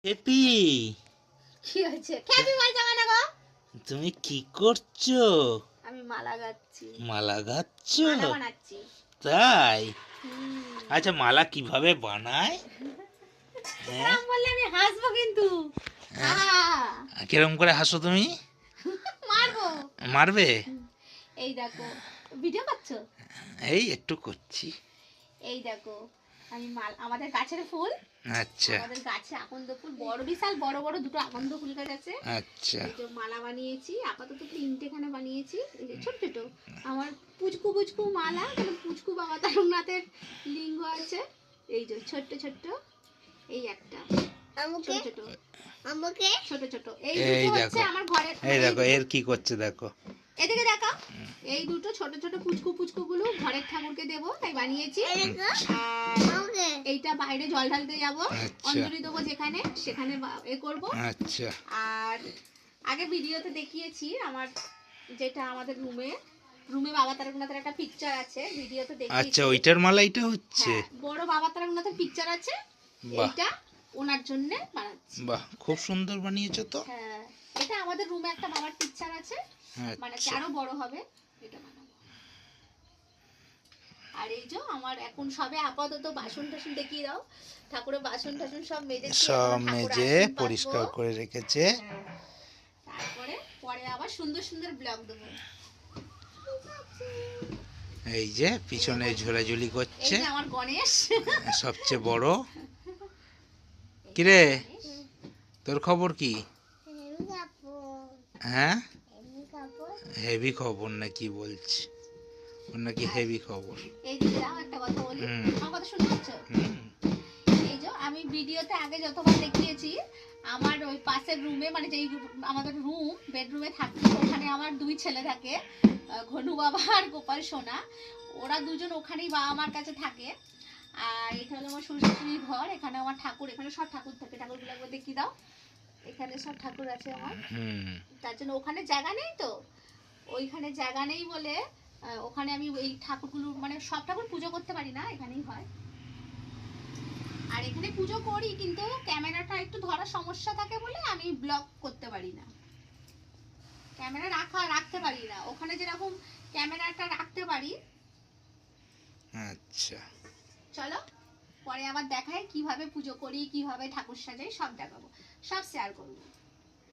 AP, কি হয়েছে? খেপি বলছো কেন গো? তুমি কি করছো? আমি মালা গাচ্ছি। মালা গাচ্ছো? মালা বানাচ্ছি। তাই? হুম। আচ্ছা, মালা কিভাবে বানায়? হ্যাঁ, এরকম বললে আমি হাসবো কিন্তু। কিরকম করে হাসো তুমি? মারবো। মারবে? এই দেখো, ভিডিও করছো? এই একটু করছি। এই দেখো, আমি আমাদের গাছের ফুল। আচ্ছা আমাদের গাছে আকন্দ ফুল বড়, বিশাল বড় বড় দুটো আকন্দ ফুল গাছ আছে। আচ্ছা, এই যে মালা বানিয়েছি, আপাতত 3টে খানে বানিয়েছি। এই যে ছোট ছোট আমার পুচকু পুচকু মালা, মানে পুচকু বাবা তারকনাথের লিঙ্গ আছে। এই যে ছোট্ট ছোট্ট, এই একটা ছোট ছোট, আমাকে ছোট ছোট, এই দুটো হচ্ছে আমার ঘরে। এই দেখো এর কি করছে দেখো। এদিকে দেখো, এই দুটো ছোট ছোট পুচকু পুচকু গুলো ঘরের ঠাকুরকে দেবো তাই বানিয়েছি। আর এইটা বাইরে জল ঢালতে যাবো, অঞ্জলি দেবো যেখানে সেখানে এ করবো। আচ্ছা, আর আগে ভিডিওতে দেখিয়েছি আমার, যেটা আমাদের রুমে বাবা তারকনাথের একটা পিকচার আছে, ভিডিওতে দেখিয়েছি। আচ্ছা, ওইটার মালা এটা হচ্ছে? বড় বাবা তারকনাথের পিকচার আছে, এইটা ওনার জন্য বানাচ্ছি। বাহ, খুব সুন্দর বানিয়েছো তো। হ্যাঁ, এটা আমাদের রুমে একটা বাবার পিকচার আছে, মানে আরো বড় হবে, এটা বানাবো। আর এই যে আমার এখন সবে আপাতত বাসন টাসন দেখিয়ে দাও, ঠাকুরের বাসন টাসন সব মেজে পরিষ্কার করে রেখেছে। তারপরে পরে আবার সুন্দর সুন্দর ব্লগ দেবো। এই যে পিছনে ঝোলাঝুলি করছে, এই যে আমার গণেশ সবচেয়ে বড়। কিরে, তোর খবর কি? হ্যাঁ, হেভি খবর নাকি বলছি, ওর নাকি হেভি খবর। এই যে একটা কথা বলি, আমার কথা শুনতে পাচ্ছ? এই যে আমি ভিডিওতে আগে যতবার দেখিয়েছি, আমার ওই পাশের রুমে, মানে যেই আমাদের রুম বেডরুমে থাকি, ওখানে আমার 2 ছেলে থাকে, ঘনু বাবা আর গোপাল সোনা। ওরা দুজন ওখানেই বাবা মার কাছে থাকে। আর এটা হলো আমার শ্বশুর শাশুড়ির ঘর, এখানে আমার ঠাকুর, এখানে সব ঠাকুর থাকে। ঠাকুরগুলো একবার দেখিয়ে দাও, এখানে সব ঠাকুর আছে আমার। তার জন্য ওখানে জায়গা নেই, তো ওইখানে জায়গা নেই বলে ওখানে আমি এই ঠাকুরগুলো, মানে সব ঠাকুর পুজো করতে পারি না, এখানেই হয়। আর এখানে পুজো করি, কিন্তু ক্যামেরাটা একটু ধরার সমস্যা থাকে বলে আমি ব্লগ করতে পারি না, ক্যামেরা রাখতে পারি না ওখানে যেরকম ক্যামেরাটা রাখতে পারি। আচ্ছা, চলো পরে আবার দেখাই কিভাবে পুজো করি, কিভাবে ঠাকুর সাজাই, সব দেখাবো, সব শেয়ার করবো।